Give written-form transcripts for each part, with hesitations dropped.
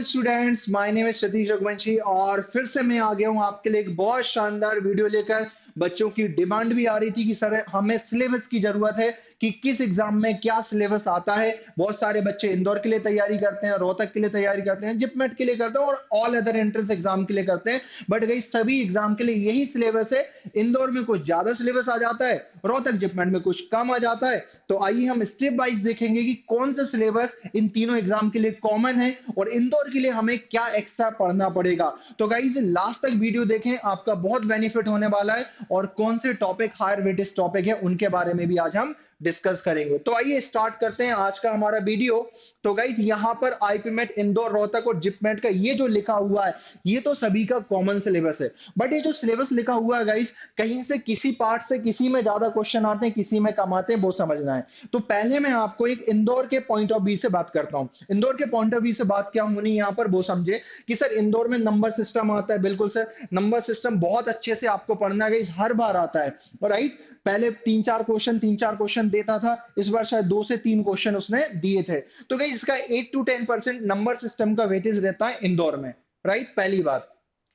Students, my name is Satish Raghuvanshi और फिर से मैं आ गया हूँ आपके लिए एक बहुत शानदार वीडियो लेकर। बच्चों की डिमांड भी आ रही थी कि सर हमें सिलेबस की जरूरत है कि किस एग्जाम में क्या सिलेबस आता है। बहुत सारे बच्चे इंदौर के लिए तैयारी करते हैं, रोहतक के लिए तैयारी करते हैं, जिपमेट के लिए करते हैं और ऑल अदर एंट्रेंस एग्जाम के लिए करते हैं। बट गई सभी एग्जाम के लिए यही सिलेबस है। इंदौर में कुछ ज्यादा सिलेबस आ जाता है, रोहतक जिपमेट में कुछ कम आ जाता है। तो आइए हम स्टेप वाइज देखेंगे कि कौन सा सिलेबस इन तीनों एग्जाम के लिए कॉमन है और इंदौर के लिए हमें क्या एक्स्ट्रा पढ़ना पड़ेगा। तो गाइस लास्ट तक वीडियो देखें, आपका बहुत बेनिफिट होने वाला है और कौन से टॉपिक हायर वेटेज टॉपिक है उनके बारे में भी आज हम डिस्कस करेंगे। तो आइए स्टार्ट करते हैं आज का हमारा वीडियो। तो गाइस यहां पर आईपीमेट इंदौर रोहतक और जिपमेट का ये जो लिखा हुआ है ये तो सभी का कॉमन सिलेबस है। बट ये जो सिलेबस लिखा हुआ है गाइस, कहीं से किसी पार्ट से किसी में ज्यादा क्वेश्चन आते हैं, किसी में कम आते हैं, वो समझना है। तो पहले मैं आपको एक इंदौर के पॉइंट ऑफ व्यू से बात करता हूं। इंदौर के पॉइंट ऑफ व्यू से बात क्या होनी यहाँ पर वो समझे कि सर इंदौर में नंबर सिस्टम आता है। बिल्कुल सर, नंबर सिस्टम बहुत अच्छे से आपको पढ़ना है, हर बार आता है। राइट, पहले तीन चार क्वेश्चन देता था, इस बार शायद 2 से 3 क्वेश्चन उसने दिए थे। तो गई इसका 8 to 10% नंबर सिस्टम का वेटेज रहता है इंदौर में। राइट, पहली बात।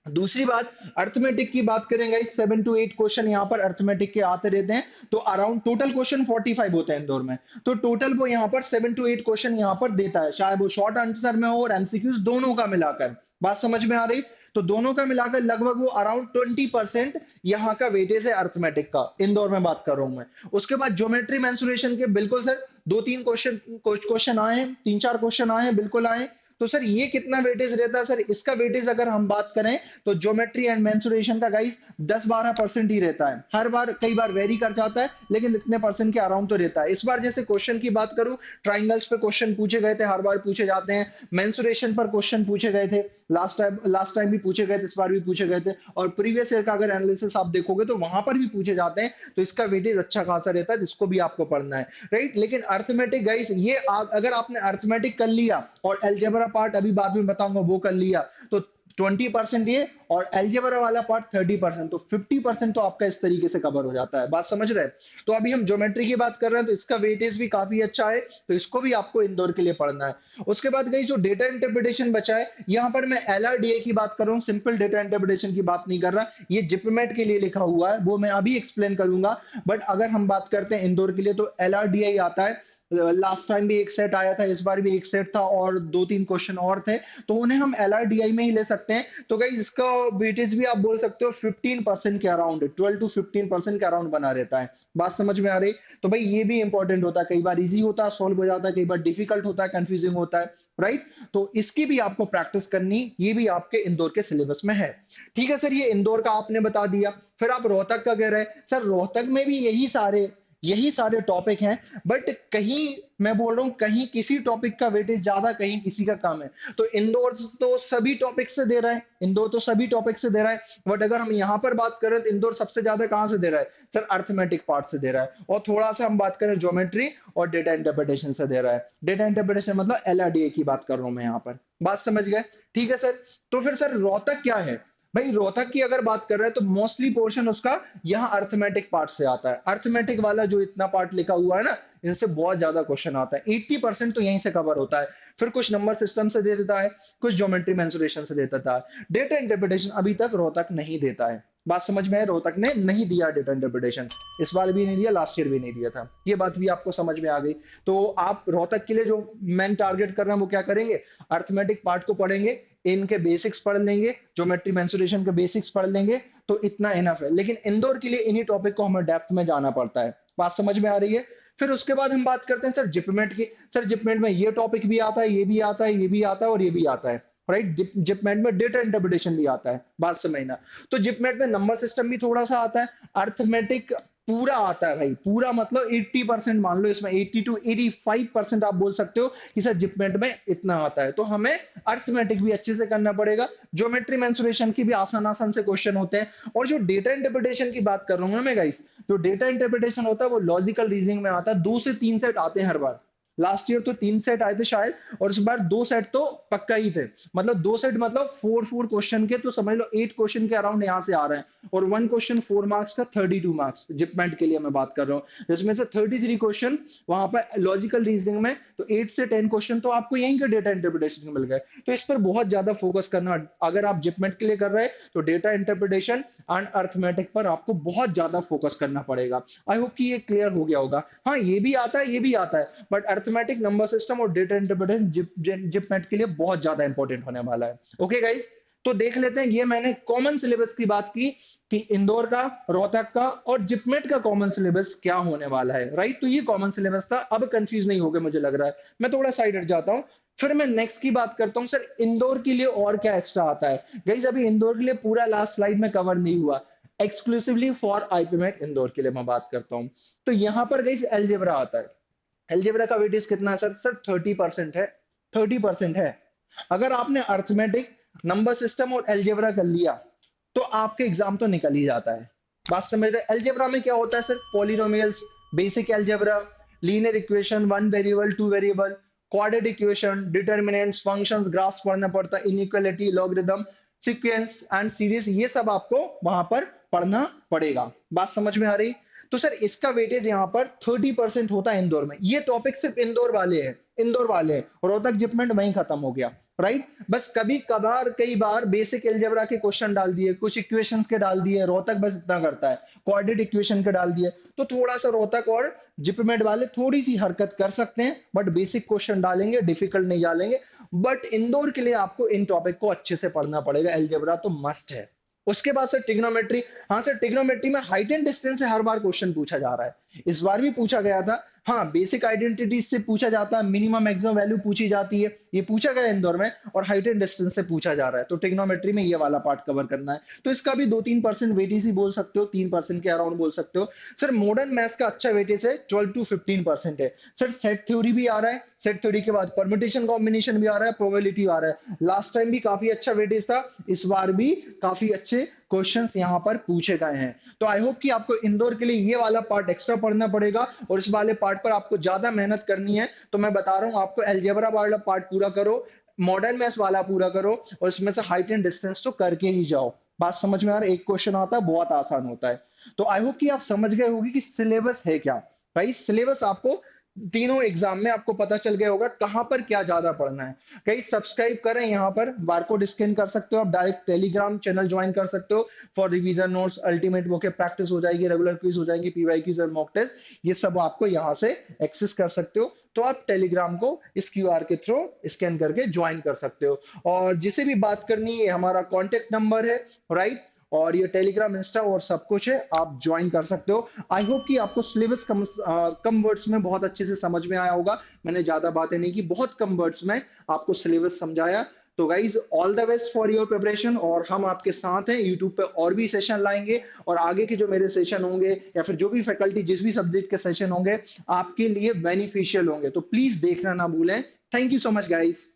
दूसरी बात, अर्थमेटिक की बात करेंगे, 7 to 8 क्वेश्चन यहाँ पर अर्थमेटिक के आते रहते हैं। तो अराउंड टोटल क्वेश्चन 45 होते हैं इंदौर में। तो टोटल वो यहाँ पर 7 to 8 क्वेश्चन यहाँ पर देता है, चाहे वो शॉर्ट आंसर में हो और एमसीक्यूज दोनों का मिलाकर। बात समझ में आ रही? तो दोनों का मिलाकर लगभग वो अराउंड 20% यहाँ का वेटेज है अर्थमेटिक का, इंदौर में बात कर रहा हूं मैं। उसके बाद ज्योमेट्री मेंसुरेशन के बिल्कुल सर 2-3 क्वेश्चन आए हैं, 3-4 क्वेश्चन आए हैं, बिल्कुल आए। तो सर ये कितना वेटेज रहता है? सर इसका वेटेज अगर हम बात करें तो ज्योमेट्री एंड मेंसुरेशन का गाइस 10-12% ही रहता है। हर बार कई बार वेरी कर जाता है, लेकिन इतने परसेंट के अराउंड तो रहता है। इस बार जैसे क्वेश्चन की बात करूं, ट्राइंगल्स पे क्वेश्चन पूछे गए थे, हर बार पूछे जाते हैं। मेंसुरेशन पर क्वेश्चन पूछे गए थे, लास्ट टाइम भी पूछे गए थे, इस बार भी पूछे गए थे। और प्रीवियस ईयर का अगर एनालिसिस आप देखोगे तो वहां पर भी पूछे जाते हैं। तो इसका वेटेज अच्छा खासा रहता है, जिसको भी आपको पढ़ना है। राइट, लेकिन अर्थमेटिक गाइस ये अगर आपने अर्थमेटिक कर लिया और एलजेब्रा पार्ट अभी बाद में बताऊंगा वो कर लिया, तो 20% ये और एलजेब्रा वाला पार्ट 30%, तो 50% तो आपका इस तरीके से कवर हो जाता है। बात समझ रहे हैं? तो अभी हम ज्योमेट्री की बात कर रहे हैं, तो इसका वेटेज भी काफी अच्छा है, तो इसको भी आपको इंदौर के लिए पढ़ना है। उसके बाद गई जो डेटा इंटरप्रिटेशन बचा है, यहाँ पर मैं एलआरडीए की बात कर रहा हूँ, सिंपल डेटा इंटरप्रिटेशन की बात नहीं कर रहा। ये जिपमेट के लिए लिखा हुआ है, वो मैं अभी एक्सप्लेन करूंगा। बट अगर हम बात करते हैं इंदौर के लिए तो एलआरडीए आता है। लास्ट टाइम भी एक सेट आया था, इस बार भी एक सेट था और 2-3 क्वेश्चन और थे, तो उन्हें हम एलआरडीआई में ही ले सकते हैं। तो गाइस इसका वेटेज भी आप बोल सकते हो 15% के अराउंड, 12 to 15% के अराउंड बना रहता है। बात समझ में आ रही? तो भाई ये भी इंपॉर्टेंट होता है, कई बार इजी होता है, सॉल्व हो जाता है, कई बार डिफिकल्ट होता है, कंफ्यूजिंग होता है। राइट, तो इसकी भी आपको प्रैक्टिस करनी, ये भी आपके इंदौर के सिलेबस में है। ठीक है सर, ये इंदौर का आपने बता दिया। फिर आप रोहतक का कह रहे हैं, सर रोहतक में भी यही सारे टॉपिक हैं। बट कहीं मैं बोल रहा हूं, कहीं किसी टॉपिक का वेटेज ज्यादा, कहीं किसी का कम है। तो इंदौर तो सभी टॉपिक से दे रहा है, इंदौर तो सभी टॉपिक से दे रहा है। बट अगर हम यहाँ पर बात करें तो इंदौर सबसे ज्यादा कहां से दे रहा है? सर अर्थमेटिक पार्ट से दे रहा है। और थोड़ा सा हम बात करें ज्योमेट्री और डेटा इंटरप्रिटेशन से दे रहा है। डेटा इंटरप्रिटेशन मतलब एलआरडीए की बात कर रहा हूं मैं यहाँ पर। बात समझ गए? ठीक है सर। तो फिर सर रोहतक क्या है? भाई रोहतक की अगर बात कर रहे हैं तो मोस्टली पोर्शन उसका यहाँ अर्थमेटिक पार्ट से आता है। अर्थमेटिक वाला जो इतना पार्ट लिखा हुआ है ना, इनसे बहुत ज्यादा क्वेश्चन आता है। 80% तो यहीं से कवर होता है। फिर कुछ नंबर सिस्टम से दे देता है, कुछ ज्योमेट्री मेंसुरेशन से दे देता है। डेटा इंटरप्रिटेशन अभी तक रोहतक नहीं देता है। बात समझ में है? रोहतक ने नहीं दिया डेटा इंटरप्रिटेशन, इस बार भी नहीं दिया, लास्ट ईयर भी नहीं दिया था। ये बात भी आपको समझ में आ गई। तो आप रोहतक के लिए जो मेन टारगेट कर रहे हैं वो क्या करेंगे? अर्थमेटिक पार्ट को पढ़ेंगे, इनके बेसिक्स पढ़ लेंगे, ज्योमेट्री मेंसुरेशन के बेसिक्स पढ़ लेंगे, तो इतना इनफ है। लेकिन इंदौर के लिए इन्हीं टॉपिक को हमें डेप्थ में जाना पड़ता है। बात समझ में आ रही है? फिर उसके बाद हम बात करते हैं सर जिपमेट की। सर जिपमेट में ये टॉपिक भी आता है, ये भी आता है, ये भी आता है और ये भी आता है। राइट, जिपमेट में डेटा इंटरप्रिटेशन भी आता है। बात समझना। तो जिपमेट में नंबर सिस्टम भी थोड़ा सा आता है, अर्थमेटिक पूरा आता है भाई, पूरा मतलब 80% मान लो, इसमें 80 to 85% आप बोल सकते हो कि सर जिपमेट में इतना आता है। तो हमें अर्थमेटिक भी अच्छे से करना पड़ेगा, ज्योमेट्री मेंसुरेशन की भी आसान आसान से क्वेश्चन होते हैं। और जो डेटा इंटरप्रिटेशन की बात कर रहा हूँ ना मैं गाइस, जो डेटा इंटरप्रिटेशन होता है वो लॉजिकल रीजनिंग में आता है, 2 से 3 सेट आते हैं हर बार। लास्ट ईयर तो 3 सेट आए थे शायद, और इस बार 2 सेट तो पक्का ही थे। मतलब 2 सेट मतलब 4 क्वेश्चन के, तो समझ लो 8 क्वेश्चन के अराउंड यहाँ से आ रहे हैं, और 1 क्वेश्चन 4 मार्क्स का 32 मार्क्स जिपमेंट के लिए मैं बात कर रहा हूँ, जिसमें से 33 क्वेश्चन वहां पर लॉजिकल रीजनिंग में, तो 8 से 10 क्वेश्चन तो आपको यहीं के डेटा इंटरप्रिटेशन में मिल गए। तो इस पर बहुत ज्यादा फोकस करना, अगर आप जिपमेंट के लिए कर रहे हैं तो डेटा इंटरप्रिटेशन एंड अर्थमेटिक पर आपको बहुत ज्यादा फोकस करना पड़ेगा। आई होप कि ये क्लियर हो गया होगा। हाँ, ये भी आता है, ये भी आता है, बट अर्थमेटिक, नंबर सिस्टम और डेटा इंटरप्रिटेशन जिपमेट के लिए बहुत ज्यादा इंपॉर्टेंट होने वाला है। ओके गाइस, तो देख लेते हैं, ये मैंने कॉमन सिलेबस की बात की कि इंदौर का, रोहतक का और जिपमेट का कॉमन सिलेबस क्या होने वाला है, राइट। तो ये कॉमन सिलेबस था, अब कंफ्यूज नहीं हो गए मुझे लग रहा है। मैं थोड़ा साइड हट जाता हूँ, फिर मैं नेक्स्ट की बात करता हूँ। सर, इंदौर के लिए और क्या एक्स्ट्रा आता है? गाइस, अभी इंदौर के लिए पूरा लास्ट स्लाइड में कवर नहीं हुआ, एक्सक्लूसिवली फॉर आईपीमेट इंदौर के लिए मैं बात करता हूँ। तो यहां पर गाइस अलजेब्रा आता है। अलजेब्रा का वेटेज कितना है सर? सर 30% है, 30% है। अगर आपने अर्थमेटिक, नंबर सिस्टम और अलजेब्रा कर लिया तो आपके एग्जाम तो निकल ही जाता है। बात समझ रहे? अलजेब्रा में क्या होता है sir? Polynomials, basic algebra, linear equation, one variable, two variable, quadratic equation, determinants, functions, graphs पढ़ना पड़ता है, inequality, logarithm, sequence and series, ये सब आपको वहां पर पढ़ना पड़ेगा। बात समझ में आ रही? तो सर इसका वेटेज यहाँ पर 30% होता है इंदौर में। ये टॉपिक सिर्फ इंदौर वाले हैं, इंदौर वाले हैं। रोहतक जिपमेंट वहीं खत्म हो गया, राइट। बस कभी कभार कई बार बेसिक एल्जेब्रा के क्वेश्चन डाल दिए, कुछ इक्वेशंस के डाल दिए, रोहतक बस इतना करता है, कोऑर्डिनेट इक्वेशन के डाल दिए, तो थोड़ा सा रोहतक और जिपमेंट वाले थोड़ी सी हरकत कर सकते हैं, बट बेसिक क्वेश्चन डालेंगे, डिफिकल्ट नहीं डालेंगे। बट इंदौर के लिए आपको इन टॉपिक को अच्छे से पढ़ना पड़ेगा, एल्जेब्रा तो मस्ट है। उसके बाद सर ट्रिग्नोमेट्री। हाँ सर, ट्रिग्नोमेट्री में हाइट एंड डिस्टेंस से हर बार क्वेश्चन पूछा जा रहा है, इस बार भी पूछा गया था। हाँ, बेसिक आइडेंटिटी से पूछा जाता है, मिनिमम मैक्सिमम वैल्यू पूछी जाती है, ये पूछा गया इंदौर में, और हाइट एंड डिस्टेंस से पूछा जा रहा है। तो ट्रिग्नोमेट्री में ये वाला पार्ट कवर करना है, तो इसका भी 2-3% वेटेज बोल सकते हो, 3% के अराउंड बोल सकते हो। सर मॉडर्न मैथ्स का अच्छा वेटेज है, 12 to 15% है। सर सेट थ्योरी भी आ रहा है, सेट थ्योरी के बाद परम्यूटेशन कॉम्बिनेशन भी आ रहा है, प्रोबेबिलिटी आ रहा है। लास्ट टाइम भी काफी अच्छा वेटेज था, इस बार भी काफी अच्छे क्वेश्चंस यहाँ पर पूछे गए हैं। तो आई होप कि आपको इंदौर के लिए ये वाला पार्ट एक्स्ट्रा पढ़ना पड़ेगा, और इस वाले पार्ट पर आपको ज्यादा मेहनत करनी है। तो मैं बता रहा हूँ आपको, अलजेब्रा वाला पार्ट पूरा करो, मॉडर्न मैथ्स वाला पूरा करो, और इसमें से हाइट एंड डिस्टेंस तो करके ही जाओ। बात समझ में आ रहा है? एक क्वेश्चन आता है, बहुत आसान होता है। तो आई होप कि आप समझ गए होगी कि सिलेबस है क्या। भाई सिलेबस आपको तीनों एग्जाम में आपको पता चल गया होगा कहां पर क्या ज्यादा पढ़ना है। कहीं सब्सक्राइब करें, यहाँ पर बारकोड स्कैन कर सकते हो, आप डायरेक्ट टेलीग्राम चैनल ज्वाइन कर सकते हो फॉर रिवीजन नोट्स, अल्टीमेट वो के प्रैक्टिस हो जाएगी, रेगुलर क्विज हो जाएंगी, पीवाई क्विज और मॉक टेस्ट, ये सब आपको यहाँ से एक्सेस कर सकते हो। तो आप टेलीग्राम को इस क्यूआर के थ्रू स्कैन करके ज्वाइन कर सकते हो, और जिसे भी बात करनी है हमारा कॉन्टेक्ट नंबर है, राइट। और ये टेलीग्राम, इंस्टा और सब कुछ है, आप ज्वाइन कर सकते हो। आई होप कि आपको सिलेबस कम वर्ड्स में बहुत अच्छे से समझ में आया होगा। मैंने ज्यादा बातें नहीं की, बहुत कम वर्ड्स में आपको सिलेबस समझाया। तो guys, all the best for your preparation, और हम आपके साथ हैं। यूट्यूब पे और भी सेशन लाएंगे, और आगे के जो मेरे सेशन होंगे, या फिर जो भी फैकल्टी जिस भी सब्जेक्ट के सेशन होंगे, आपके लिए बेनिफिशियल होंगे। तो प्लीज देखना ना भूलें। Thank you so much guys.